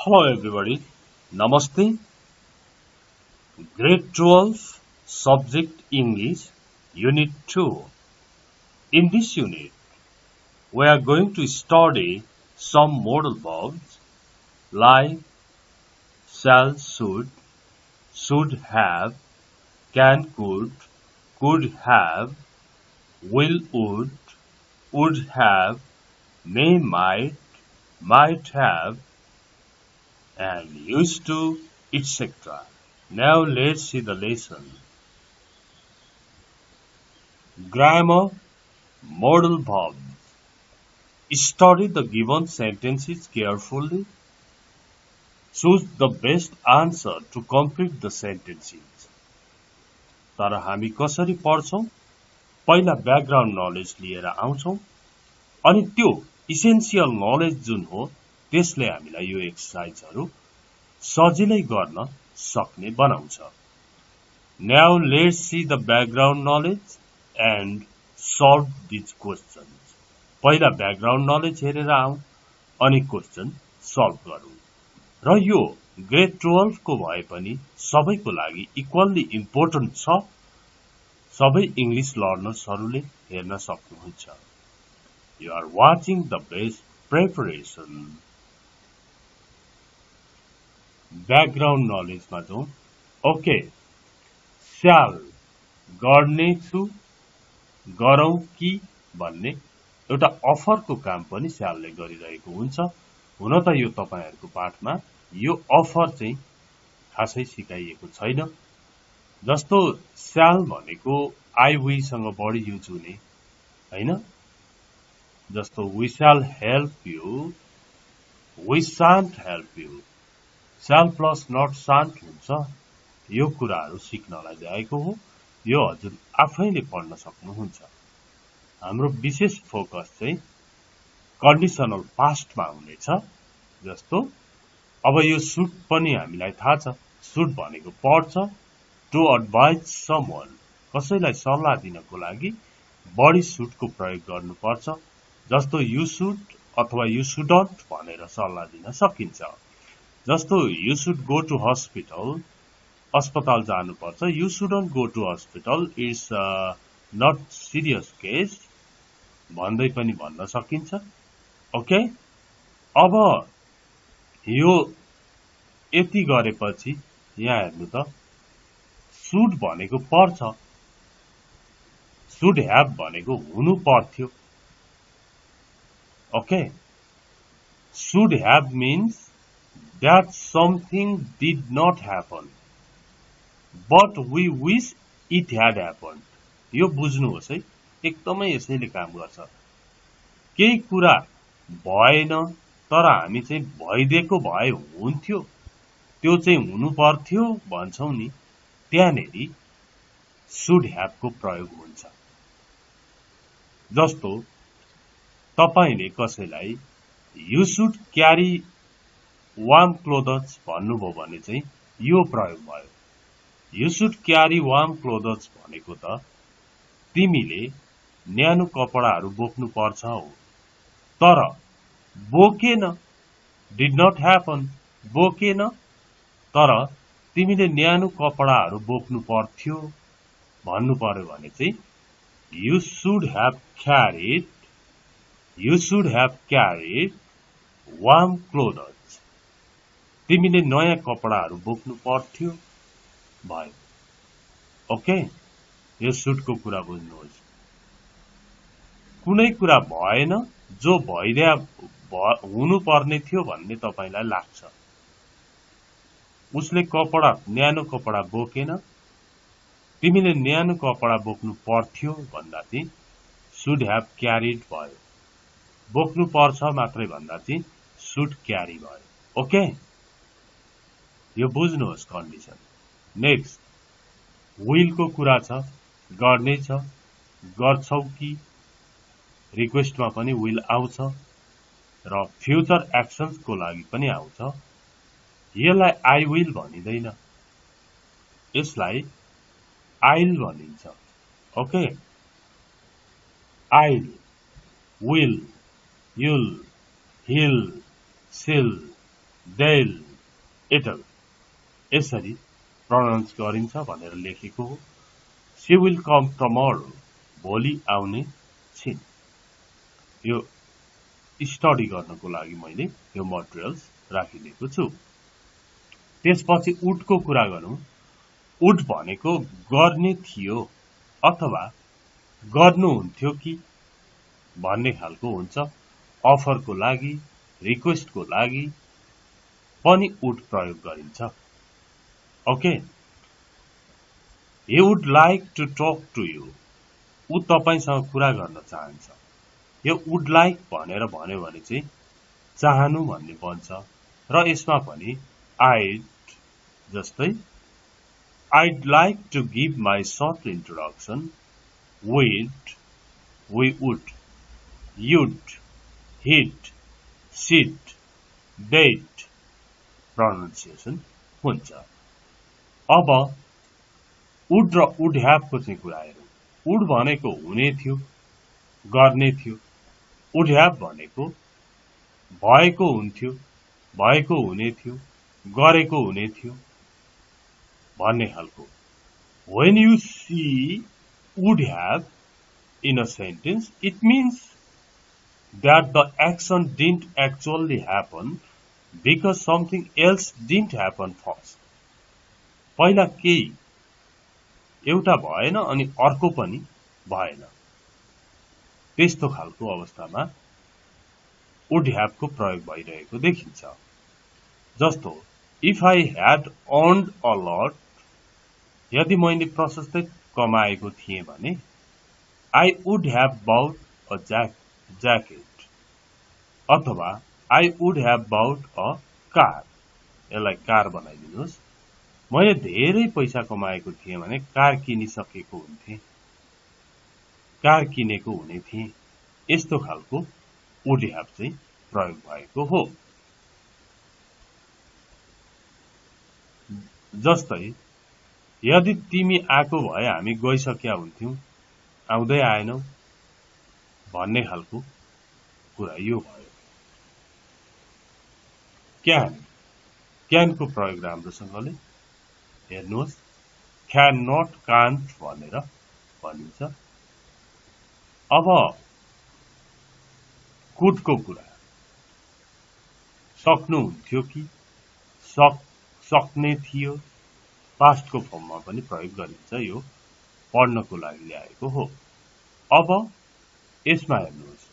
Hello everybody. Namaste. Grade 12 Subject English Unit 2. In this unit, we are going to study some modal verbs like shall, should have, can, could have, will, would have, may, might have, and used to, etc. Now let's see the lesson. Grammar, modal verbs. Study the given sentences carefully. Choose the best answer to complete the sentences. तर हामी कसरी पढ्छौं? पहिला background knowledge लिएर आउँछौं अनि त्यो essential knowledge जुन हो त्यसले हामीलाई यो एक्सरसाइजहरु सजिलै गर्न सक्ने बनाउँछ. Now let's see the background knowledge and solve these questions. पहिला ब्याकग्राउन्ड नलेज हेरेर आउँ अनि क्वेशन सल्भ गरौँ. र यो ग्रेड 12 को भए पनि सबैको लागि इक्वली इम्पोर्टेन्ट छ. सबै इंग्लिश लर्नर्सहरुले हेर्न सक्नुहुन्छ. You are watching the best preparation. Background knowledge मा जाउँ. ओके. Shall गर्ने छु, गरौँ कि भन्ने एउटा अफरको काम पनि स्यालले गरिरहेको हुन्छ. हुन त यो तपाईहरुको पाठमा यो अफर चाहिँ खासै सिकाइएको छैन. जस्तो स्याल भनेको आई वी सँग बढी युज हुने हैन. जस्तो we shall help you, we shan't help you. shall plus not shan't हुन्छ. यो कुराहरु सिक्नलाई ल्याएको हो. यो हजुर आफैले पढ्न सक्नुहुन्छ. हाम्रो विशेष फोकस चाहिँ कन्डिसनल पास्ट मा हुनेछ. जस्तो अब यो शुड पनि हामीलाई थाहा छ. शुड भनेको पढ्छ. टु एडभाइस समवन, कसैलाई सल्लाह दिनको लागि बडी शुड को प्रयोग गर्नुपर्छ. जस्तो यु शुड अथवा यु शुडन्ट भनेर सल्लाह दिन सकिन्छ. जस्तो you should go to hospital, अस्पताल जानुपर्छ. You shouldn't go to hospital, it's not serious case भन्दै पनि भन्न सकिन्छ. ओके. अब यो यति गरेपछि यहाँ हेर्नु त शुड भनेको पर्छ, शुड ह्याभ भनेको हुनु पर्थ्यो. Okay. Should have means that something did not happen but we wish it had happened. यो बुझ्नुहोस् है. एकदमै यसैले काम गर्छ. केही कुरा भएन तर हामी चाहिँ भइदिएको भए हुन्थ्यो, त्यो चाहिँ हुनु पर्थ्यो भन्छौं नि, त्यहाँनेरि शुड ह्याभ को प्रयोग हुन्छ. जस्तो तपाईले कसैलाई you should carry warm clothes भन्नुभयो भने चाहिँ यो प्रयोग भयो. You should carry warm clothes भनेको त तिमीले न्यानो कपडाहरु बोक्नु पर्छ हो. तर बोकेन, डिड नट ह्यापन, बोकेन तर तिमीले न्यानो कपडाहरु बोक्नु पर्थ्यो भन्नु पर्यो भने चाहिँ you should have carried, you should have carried warm clothes. तिमीले नयाँ कपडाहरु बोक्नु पर्थ्यो भयो. ओके. यो शुड को कुरा बुझ्नुहोस्. कुनै कुरा भएन जो भइदिया हुनु पर्ने थियो भन्ने तपाईलाई लाग्छ. उसले कपडा न्यानो कपडा बोकेन, तिमीले न्यानो कपडा बोक्नु पर्थ्यो भन्दा चाहिँ शुड ह्याभ क्यारिड भयो. बोक्नु पर्छ मात्रै भन्दा चाहिँ शुड क्यारी भयो. ओके. यो बुझ्नुहोस् कन्डिसन. नेक्स्ट विल को कुरा छ. गर्ने छ, गर्छौ कि रिक्वेस्टमा पनि विल आउँछ र फ्युचर एक्सन्स को लागि पनि आउँछ. यसलाई आई विल भनिदैन, यसलाई आइल भनिन्छ. Okay. I'll, we'll, you'll, he'll, she'll, they'll, it'll यसरी प्रोनाउन्स गरिन्छ भनेर लेखेको हो। She will come tomorrow, भोलि आउने छिन्। यो स्टडी गर्नको लागि मैले यो मटेरियल्स राखिदिएको छु। त्यसपछि वुडको कुरा गरौँ। वुड भनेको गर्ने थियो अथवा गर्नुहुन्थ्यो कि भन्ने खालको हुन्छ। अफरको लागि, रिक्वेस्टको लागि पनि वुड प्रयोग गरिन्छ। Okay, he would like to talk to you, ऊ तपाईसँग कुरा गर्न चाहन्छ। यो would like भनेर भन्यो भने चाहिँ चाहनु भन्ने बन्छ र यसमा पनि I'd जस्तै I'd like to give my short introduction, we'd, we would, you'd, he'd, she'd, they'd pronunciation हुन्छ। अब would र would have को चाहिँ कुरा हेरौँ। would भनेको हुने थियो, गर्ने थियो। would have भनेको भएको हुन्थ्यो, भएको हुने थियो, गरेको हुने थियो भन्ने खालको। When you see would have in a sentence, it means that the action didn't actually happen because something else didn't happen first. पहिला केही एउटा भएन अनि अर्को पनि भएन। त्यस्तो खालको अवस्थामा would have को प्रयोग भइरहेको देखिन्छ। जस्तो if I had earned a lot, यदि मैले प्रशस्तै कमाएको थिएँ भने I would have bought a jacket अथवा I would have bought a car, यसलाई कार बनाइदिनुहोस्। मैले धेरै पैसा कमाएको थिएँ भने कार किनिसकेको हुन्थेँ, कार किनेको हुने थिएँ। यस्तो खालको would have चाहिँ प्रयोग भएको हो। जस्तै यदि तिमी आएको भए हामी गइसकेका हुन्थ्यौं, आउँदै आएनौ भन्ने खालको कुरा यो भयो। क्यान को प्रयोग राम्रोसँगले हेर्नुहोस्। क्यान नट, कान्ट भनेर भनिन्छ। अब कुड को कुरा, सक्नुहुन्थ्यो कि, सक्ने थियो, पास्ट को फर्ममा पनि प्रयोग गरिन्छ। यो पढ्नको लागि ल्याएको हो। अब यसमा हेर्नुहोस्,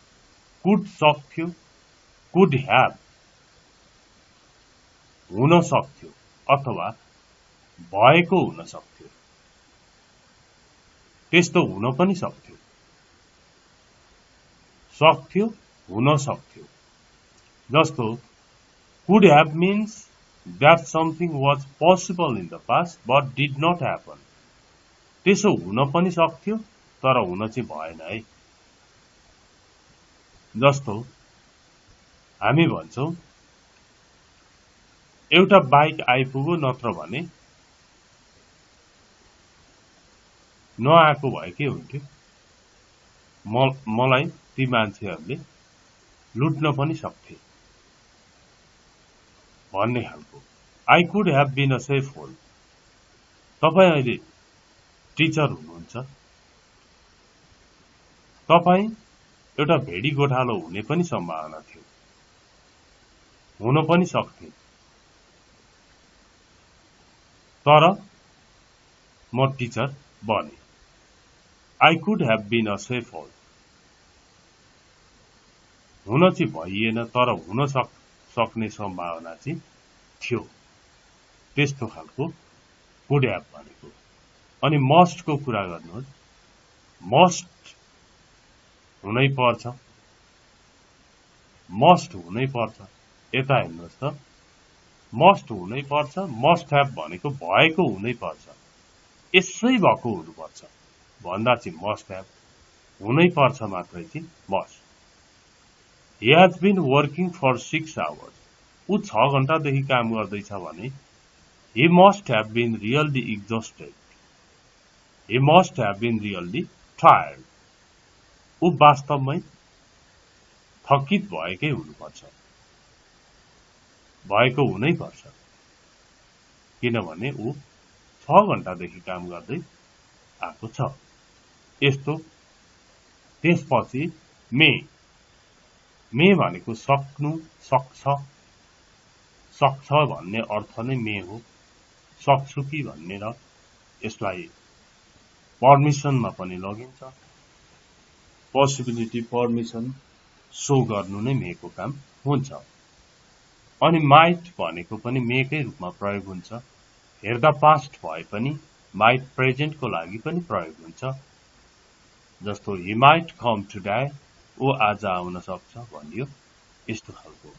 कुड सक्थ्यो, कुड ह्याभ हुन सक्थ्यो अथवा भएको हुन सक्थ्यो, त्यस्तो हुन पनि सक्थ्यो, सक्थ्यो हुन सक्थ्यो। जस्तो could have means that something was possible in the past but did not happen. त्यसो हुन पनि सक्थ्यो तर हुन चाहिँ भएन है। जस्तो हामी भन्छौं एउटा बाइक आइपुग्यो नत्र भने नआएको भए के हुन्थ्यो, मलाई ती मान्छेहरूले लुट्न पनि सक्थे भन्ने खालको। I could have been a safe hole. तपाईं अहिले टिचर हुनुहुन्छ, तपाईं एउटा भेडी गोठालो हुने पनि सम्भावना थियो, हुन पनि सक्थे, तर म टिचर बने। I could have been a safe hole. हुन चाहिँ भइएन तर हुन सक्ने सम्भावना चाहिँ थियो, त्यस्तो खालको कुड ह्याभ भनेको। अनि मस्ट को कुरा गर्नुहोस्। मस्ट हुनै पर्छ, मस्ट हुनै पर्छ। यता हेर्नुहोस् त, मस्ट हुनै पर्छ, मस्ट ह्याभ भनेको भएको हुनै पर्छ, यसै भएको हुनुपर्छ भन्दा चाहिँ मस्ट ह्याभ, हुनै पर्छ मात्रै चाहिँ must. He has been working for 6 hours. ऊ 6 घण्टादेखि काम गर्दैछ भने he must have been really exhausted. He must have been really tired. ऊ वास्तवमै थकित भएकै हुनुपर्छ। भएको हुनै पर्छ, किनभने ऊ 6 घण्टादेखि काम गर्दै आएको छ। यस्तो त्यसपछि मे भनेको सक्नु, सक्छ भन्ने अर्थ नै मे हो। सक्छु कि भन्ने र यसलाई पर्मिसनमा पनि लगिन्छ। पोसिबिलिटी, पर्मिसन सो गर्नु नै मेको काम हुन्छ। अनि माइट भनेको पनि मेकै रूपमा प्रयोग हुन्छ। हेर्दा पास्ट भए पनि माइट प्रेजेन्टको लागि पनि प्रयोग हुन्छ। जस्तो he might come today, ऊ आज आउन सक्छ भनियो, यस्तो खालको।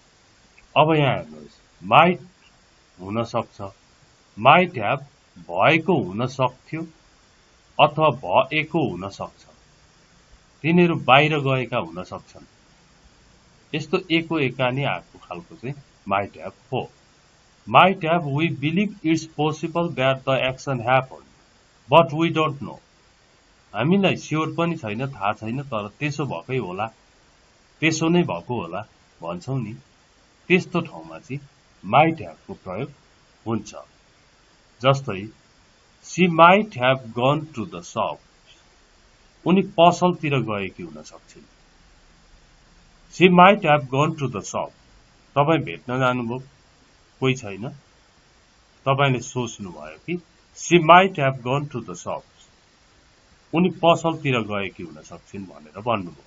अब यहाँ हेर्नुहोस्, माइट हुन सक्छ, माइट ह्याभ भएको हुन सक्थ्यो अथवा भएको हुन सक्छ। तिनीहरू बाहिर गएका हुन सक्छन्। यस्तो एको एकानी आएको खालको चाहिँ माइट ह्याभ हो। Might have, we believe it's possible that the action happened, but we don't know. हामीलाई स्योर पनि छैन, थाहा छैन, तर त्यसो भएकै होला, त्यसो नै भएको होला भन्छौँ नि। त्यस्तो ठाउँमा चाहिँ माइट ह्याभको प्रयोग हुन्छ। जस्तै she might have gone to the shop, उनी पसलतिर गएकी हुन सक्छिन्। she might have gone to the shop, तपाईँ भेट्न जानुभयो, कोही छैन, तपाईले सोच्नु भयो कि she might have gone to the shop, उनी पसलतिर गएकी हुन सक्छिन् भनेर भन्नुभयो।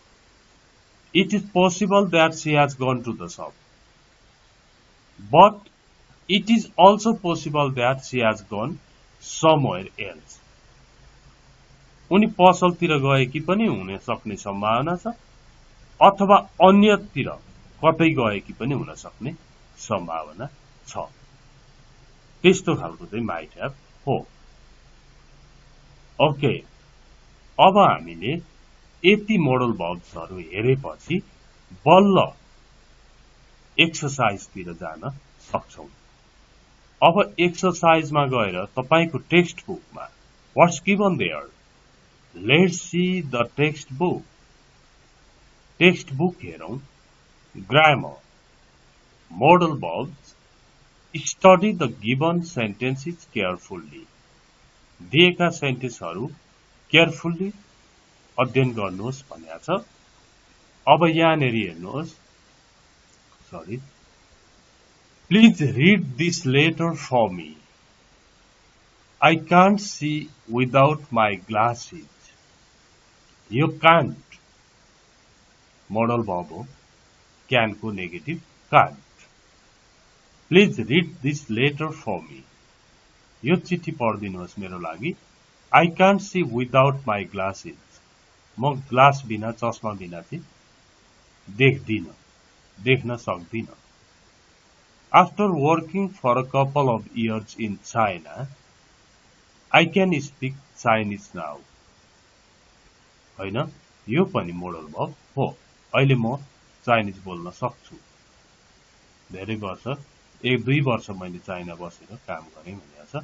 It is possible that she has gone to the shop, but it is also possible that she has gone somewhere else. उनी पसलतिर गएकी पनि हुन सक्ने सम्भावना छ, अथवा अन्यतिर कतै गएकी पनि हुन सक्ने सम्भावना छ। त्यस्तो खालको चाहिँ माइट ह्याभ हो। ओके, अब हामीले यति मोडल भर्ब्सहरु हेरेपछि बल्ल एक्सरसाइजतिर जान सक्छौं। अब एक्सरसाइजमा गएर तपाईको टेक्स्ट बुकमा what's given there, let's see the text book. Text book हेरौं। Grammar, modal verbs, study the given sentences carefully. दिएका सेन्टेन्सहरु केयरफुल्ली अध्ययन गर्नुहोस् भनेको छ। अब यहाँनेरि हेर्नुहोस्, sorry, please read this letter for me. I can't see without my glasses। यो can't मोडल verb हो, can को negative can't। Please read this letter for me, यो चिठी पढिदिनुहोस् मेरो लागि। I can't see without my glasses, म glass बिना, चस्मा बिना चाहिँ देख्दिन, देख्न सक्दिन। After working for a couple of years in China, I can speak Chinese now। हैन, यो पनि मोडल verb हो। अहिले म चाइनिज बोल्न सक्छु। धेरै वर्ष, 1-2 वर्ष मैले चाइना बसेर काम गरेँ भनेको छ।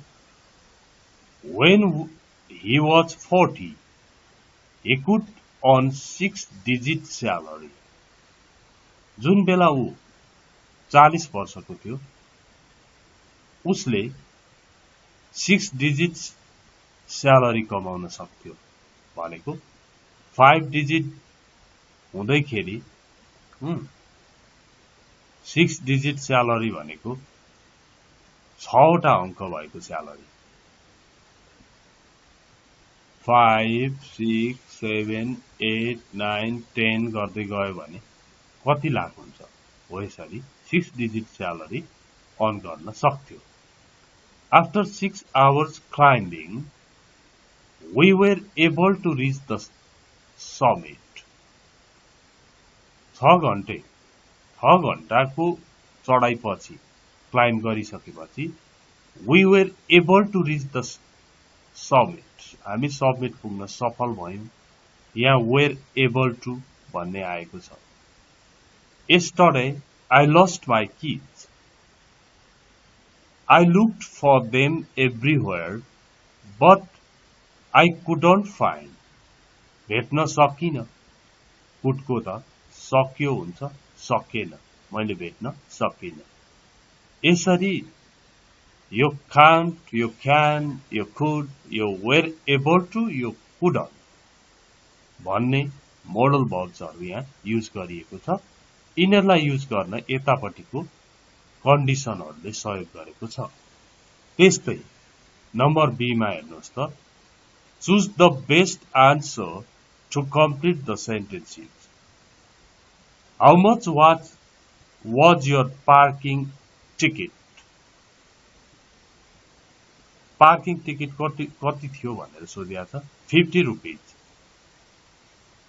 When he was 40, he could earn 6-digit salary। जुन बेला ऊ 40 वर्षको थियो, उसले 6 डिजिट स्यालेरी कमाउन सक्थ्यो। भनेको 5 डिजिट हुँदैखेरि 6 डिजिट स्यालेरी भनेको 6 वटा अंक भएको स्यालेरी। 5, 6, 7, 8, 9, 10 गर्दै गयो भने कति लाख हुन्छ? हो यसरी 6 डिजिट स्यालेरी अर्न गर्न सक्थ्यो। After 6 hours climbing, we were able to reach the summit। 6 घण्टाको चढाइपछि, क्लाइम्ब गरिसकेपछि, we were able to reach the summit। हामी सब्मिट पुग्न सफल भयौं। यहाँ were able to भन्ने आएको छ। Yesterday, I lost my keys। I looked for them everywhere, but I couldn't find। भेट्न सकिन। कुटको त सक्यो हुन्छ, सकेन, मैले भेट्न सकिन। यसरी you can't, you can, you could, you were able to, you couldn't भन्ने मोडल वर्ब्सहरु यहाँ युज गरिएको छ। यिनीहरुलाई युज गर्न यतापटिको कन्डिसनहरुले सहयोग गरेको छ। त्यस्तै नम्बर बी मा हेर्नुस् त choose the best answer to complete the sentences. How much was your parking ticket? Parking ticket कति थियो भनेर सोधिया छ। 50 rupees.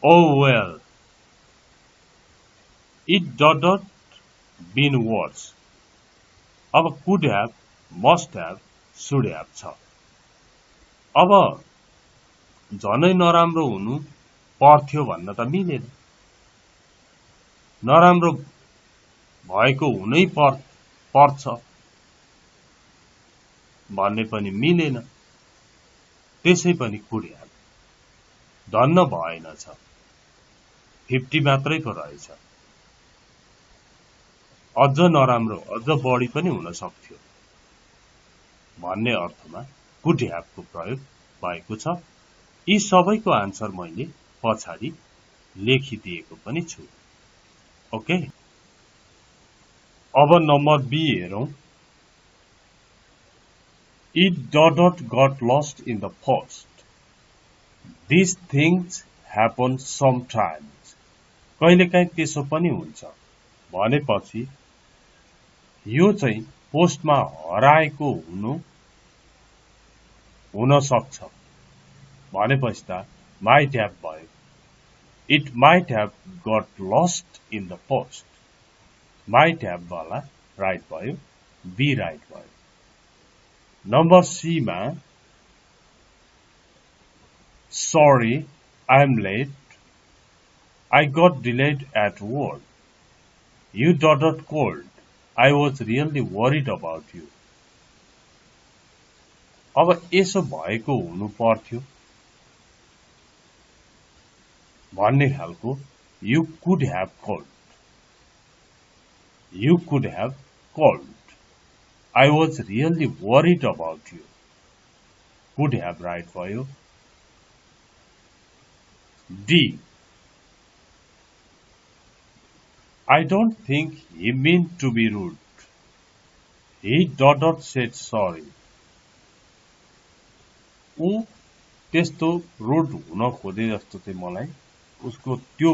Oh well, it didn't been worse. अब could have, must have, should have छ। अब झनै नराम्रो हुनु पर्थ्यो भन्न त मिलेन। नराम्रो भएको हुनै पर्छ भन्ने पनि मिलेन। त्यसै पनि could have धन्न भएन छ। 50 मात्रै पो रहेछ। अझ नराम्रो, अझ बढी पनि हुन सक्थ्यो भन्ने अर्थमा could have को प्रयोग भएको छ। यी सबैको आन्सर मैले पछाडी लेखिदिएको पनि छु। ओके, अब नम्बर बी हेरौं। It didn't got lost in the post. These things happen sometimes. कहिलेकाहीँ त्यसो पनि हुन्छ भनेपछि यो चाहिँ पोस्टमा हराएको हुन सक्छ भनेपछि त might have भयो। It might have got lost in the post. Might have वाला राइट भयो, बी राइट भयो। नम्बर सी मा sorry, I'm late. I got delayed at work. You didn't call. I was really worried about you. अब यसो भएको हुनु पर्थ्यो भन्ने खालको you could have called. You could have called. I was really worried about you. Could have right भयो। D. I don't think he meant to be rude. He didn't say sorry. ऊ त्यस्तो रुड हुन खोजे जस्तो चाहिँ मलाई उसको त्यो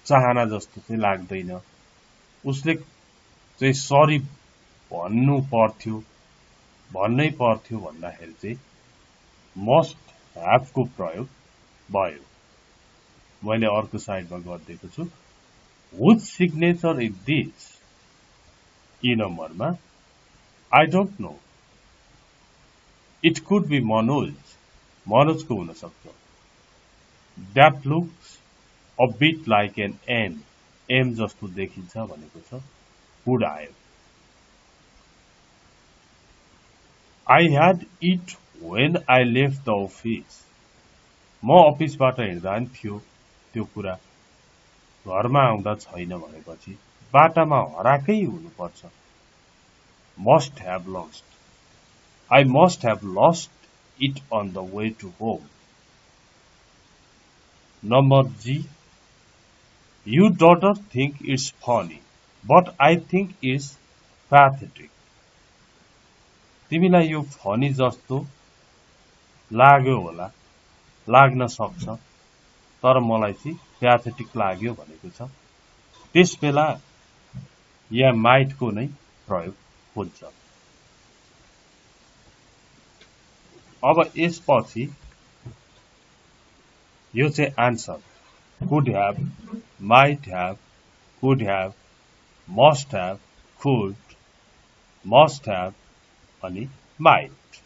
चाहना जस्तो चाहिँ लाग्दैन। उसले चाहिँ सरी भन्नै पर्थ्यो भन्दाखेरि चाहिँ मस्ट ह्याभ को प्रयोग भयो। मैले अर्को साइडमा गरिदिएको छु। Whose signature is this? ई नम्बरमा I don't know. It could be Manoj को हुन सक्छ। That looks a bit like an M. M जस्तो देखिन्छ भनेको छ। Could I have? I had it when I left the office. म अफिसबाट हिँड्दा नि थियो त्यो कुरा, घरमा आउँदा छैन भनेपछि बाटामा हराकै हुनुपर्छ। Must have lost. I must have lost it on the way to home. Number G. You don't think it's funny, but I think it's pathetic. तिमीलाई यो फनी जस्तो लाग्यो होला, लाग्न सक्छ, तर मलाई चाहिँ प्याथेटिक लाग्यो भनेको छ। त्यसबेला या माइट को नै प्रयोग हुन्छ। अब यसपछि यो चाहिँ answer could have, might have, could have, must have, could, must have अनि might।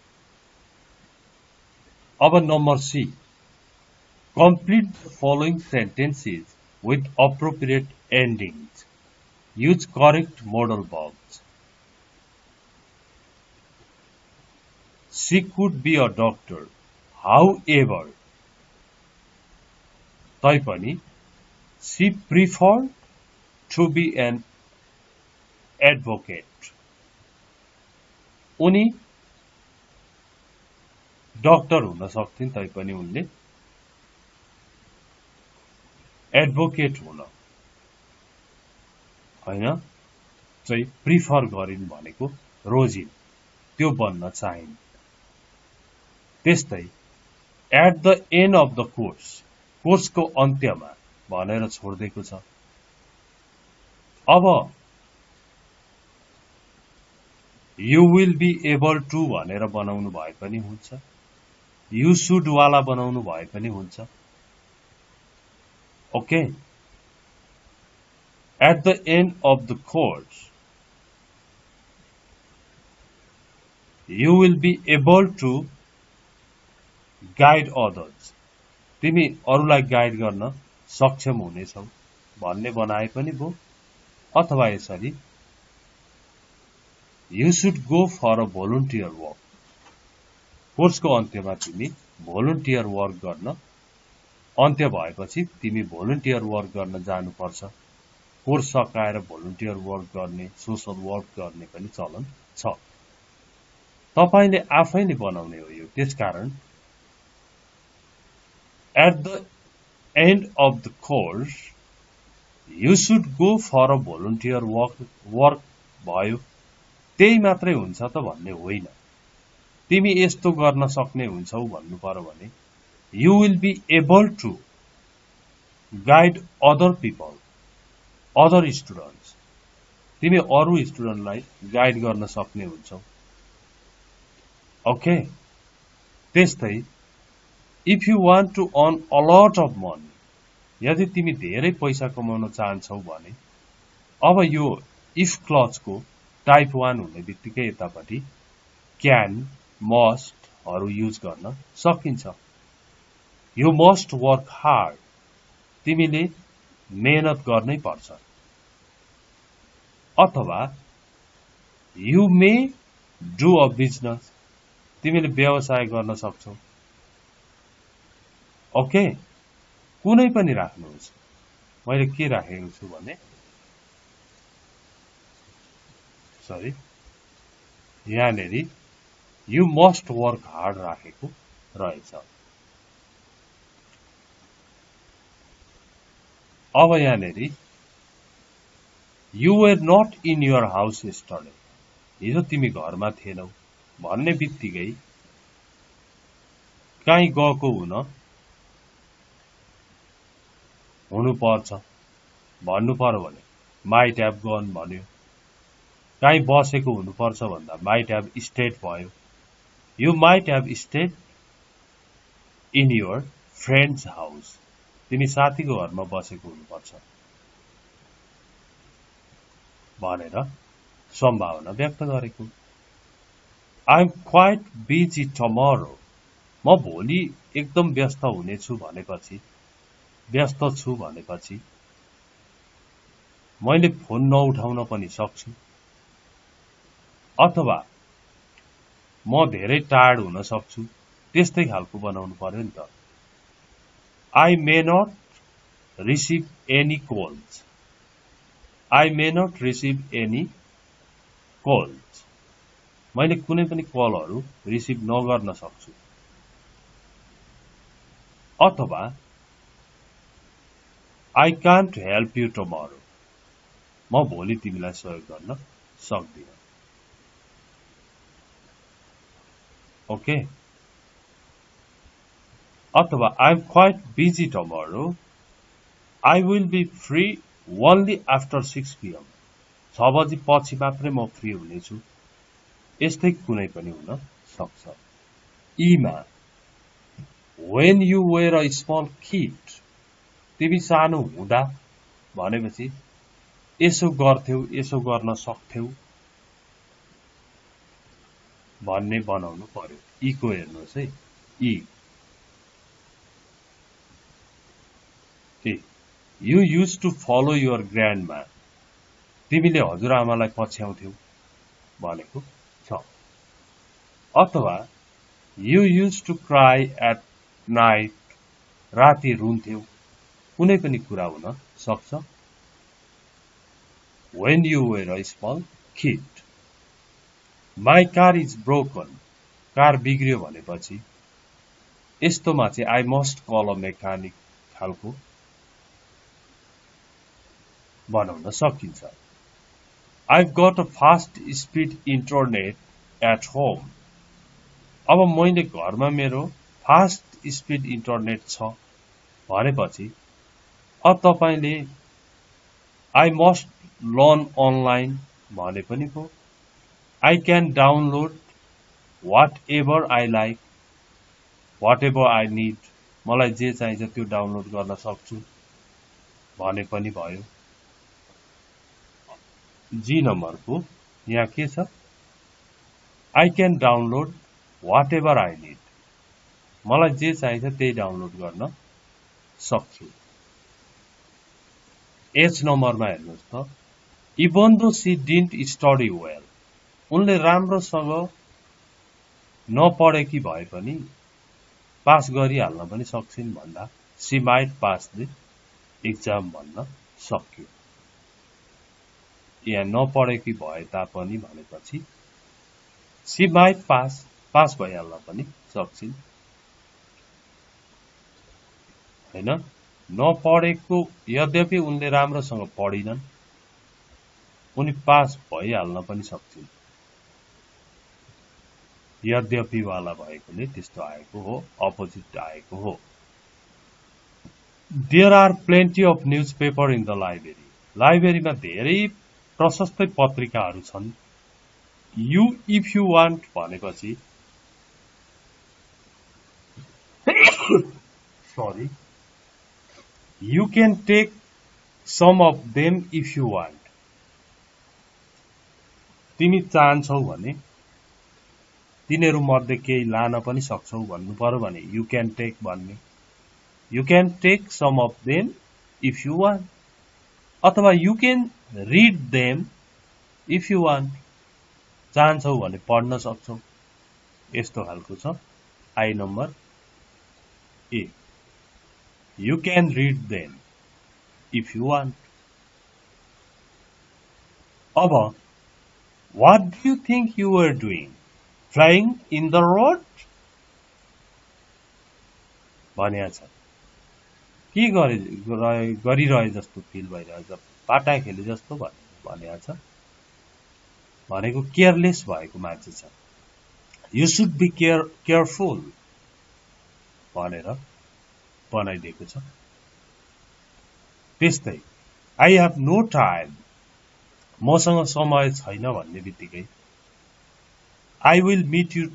अब number C, complete the following sentences with appropriate endings. Use correct modal verbs. She could be a doctor. However, तैपनि she preferred to be an advocate. उनी doctor हुन सक्थिन् तैपनि उनले advocate हुन हैन चाहिँ प्रिफर गरिन् भनेको रोजिन त्यो बन्न चाहिन्। त्यस्तै at the end of the कोर्सको अन्त्यमा भनेर छोड्दिएको छ। अब you will be able to भनेर बनाउनु भए पनि हुन्छ, यु शुड वाला बनाउनु भए पनि हुन्छ। Okay, at the end of the course you will be able to guide others, तिमी अरूलाई गाइड गर्न सक्षम हुनेछौ भन्ने बनाए पनि भो। अथवा यसरी you should go for a volunteer work, कोर्सको अन्त्यमा तिमी भोलुन्टियर वर्क गर्न, अन्त्य भएपछि तिमी भोलुन्टियर वर्क गर्न जानुपर्छ। कोर्स सकाएर भोलुन्टियर वर्क गर्ने, सोशल वर्क गर्ने पनि चलन छ। तपाईले आफैले बनाउने हो यो। त्यसकारण at the end of the course you should go for a volunteer work भयो, त्यही मात्रै हुन्छ त भन्ने होइन। तिमी यस्तो गर्न सक्ने हुन्छौ भन्नु पर्यो भने you will be able to guide other people, other students, तिमी अरू स्टुडेन्टलाई गाइड गर्न सक्ने हुन्छौ। ओके, त्यस्तै if you want to earn a lot of money, यदि तिमी धेरै पैसा कमाउन चाहन्छौ भने अब यो इफ क्लजको टाइप 1 हुने बित्तिकै यतापट्टि क्यान, मस्टहरू युज गर्न सकिन्छ। यु मस्ट वर्क हार्ड, तिमीले मेहनत गर्नै पर्छ। अथवा you may do a business, तिमीले व्यवसाय गर्न सक्छौ। ओके, कुनै पनि राख्नुहोस्। मैले के राखेको छु भने सरी यहाँनेरि यु मस्ट वर्क हार्ड राखेको रहेछ। अब यहाँनेरि you were not in your house yesterday, हिजो तिमी घरमा थिएनौ भन्ने बित्तिकै कहीँ गएको हुनुपर्छ भन्नु पर्यो भने माइट ह्याभ गन भन्यो। कहीँ बसेको हुनुपर्छ भन्दा माइट ह्याभ स्टेड भयो। You might have stayed in your friend's house, तिमी साथीको घरमा बसेको हुनुपर्छ भनेर सम्भावना व्यक्त गरेको। I am quite busy tomorrow, म भोलि एकदम व्यस्त हुनेछु भनेपछि, व्यस्त छु भनेपछि मैले फोन नउठाउन पनि सक्छु। अथवा म धेरै टायर्ड हुन सक्छु, त्यस्तै खालको बनाउनु पर्यो नि त। I may not receive any calls, I may not receive any calls, मैले कुनै पनि कलहरू रिसिभ नगर्न सक्छु। अथवा I can't help you tomorrow, म भोलि तिमीलाई सहयोग गर्न सक्दिन। ओके, अथवा I am quite busy tomorrow, I will be free only after 6 PM, 6 बजी पछि मात्रै म फ्री हुनेछु। यस्तै कुनै पनि हुन सक्छ। ईमा when you were a small kid, तिमी सानो हुँदा भनेपछि यसो गर्थ्यौ, यसो गर्न सक्थ्यौ भन्ने बनाउनु पर्यो। ईको हेर्नुहोस् है, E you used to follow your grandma, तिमीले हजुरआमालाई पछ्याउँथ्यौ भनेको छ। अथवा you used to cry at night, राति रुन्थ्यौ, कुनै पनि कुरा हुन सक्छ। when you were a small kid, my car is broken, car बिग्रियो भनेपछि यस्तोमा चाहिँ I must call a mechanic खालको बनाउन सकिन्छ। I've got a fast speed internet at home. अब मैले घरमा मेरो फास्ट स्पिड इन्टरनेट छ भनेपछि अब तपाईले I must learn online भने पनि पो I can download whatever I like, whatever I need. मलाई जे चाहिन्छ त्यो डाउनलोड गर्न सक्छु भने पनि भयो। जी नम्बरको यहाँ के छ? I can download whatever I need. मलाई जे चाहिन्छ त्यही डाउनलोड गर्न सक्छु। एच नम्बरमा हेर्नुहोस् त, even though she didn't study well, उनले राम्रोसँग नपढेकी भए पनि पास गरिहाल्न पनि सक्छिन् भन्दा she might pass the exam भन्न सक्यो। यहाँ नपढेकी भए तापनि भनेपछि she might pass, पास भइहाल्न पनि सक्छिन् हैन। नपढेको यद्यपि उनले राम्रोसँग पढिनन्, उनी पास भइहाल्न पनि सक्छिन्। यद्यपि वाला भएकोले त्यस्तो आएको हो, अपोजिट आएको हो। There are plenty of newspaper in the library. लाइब्रेरीमा धेरै प्रशस्तै पत्रिकाहरू छन्। You if you want भनेपछि sorry, you can take some of them if you want. तिमी चाहन्छौ भने तिनीहरू मध्ये केही लान पनि सक्छौ भन्नु पर्यो भने you can take भन्ने। You can take some of them if you want. अथवा you can read them if you want. चाहन्छौ भने पढ्न सक्छौ। यस्तो खालको छ I number A. You can read them if you want. अब what do you think you were doing? Flying in the road? भनिया छ। के गरिरहे जस्तो फिल भइरहेछ, पाटा खेले जस्तो भनिया छ। भनेको केयरलेस भएको मान्छे छ। You should be careful भनेर बनाइदिएको छ। त्यस्तै I have no time, मसँग समय छैन भन्ने बित्तिकै I will meet you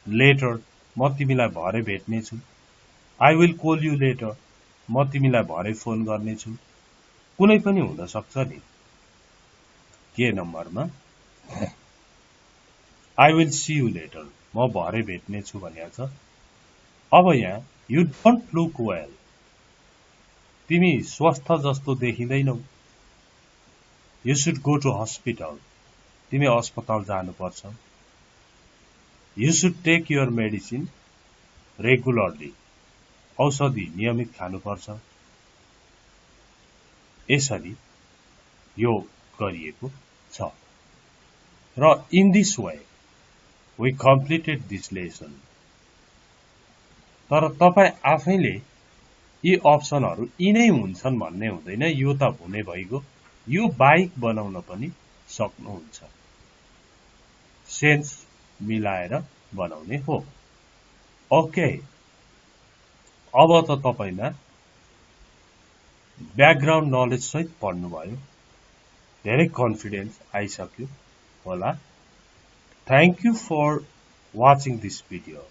later, म तिमीलाई भरे भेट्ने छु। I will call you later, म तिमीलाई भरे फोन गर्ने छु। कुनै पनि हुन सक्छ नि। के नम्बरमा I will see you later, म भरे भेट्ने छु भनिया छ। अब यहाँ you don't look well, तिमी स्वस्थ जस्तो देखिँदैनौ। You should go to hospital, तिमी अस्पताल जानुपर्छ। You should take your medicine regularly, औषधि नियमित खानुपर्छ। यसरी यो गरिएको छ। र in this way we completed this lesson. तर तपाई आफैले यी अप्सनहरू यिनै हुन्छन् भन्ने हुँदैन, यो त हुने भइगयो। यो बाइक बनाउन पनि सक्नुहुन्छ। सेन्स मिलाएर बनाउने हो। ओके, अब त तपाईमा ब्याकग्राउन्ड नलेज सहित पढ्नुभयो। धेरै कन्फिडेन्स आइसक्यो होला। Thank you for watching this video.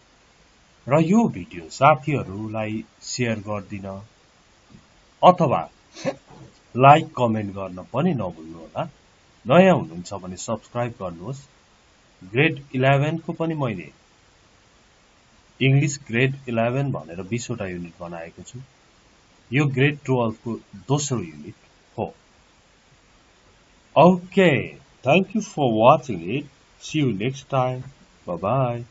र यो भिडियो साथीहरूलाई शेयर गरिदिन अथवा लाइक कमेन्ट गर्न पनि नभुल्नु होला। नयाँ हुनुहुन्छ भने सब्स्क्राइब गर्नुहोस्। ग्रेड 11 को पनि मैले इंग्लिश ग्रेड 11 भनेर 20 वटा युनिट बनाएको छु। यो ग्रेड 12 को दोस्रो युनिट हो। Okay, thank you for watching it. See you next time. Bye bye.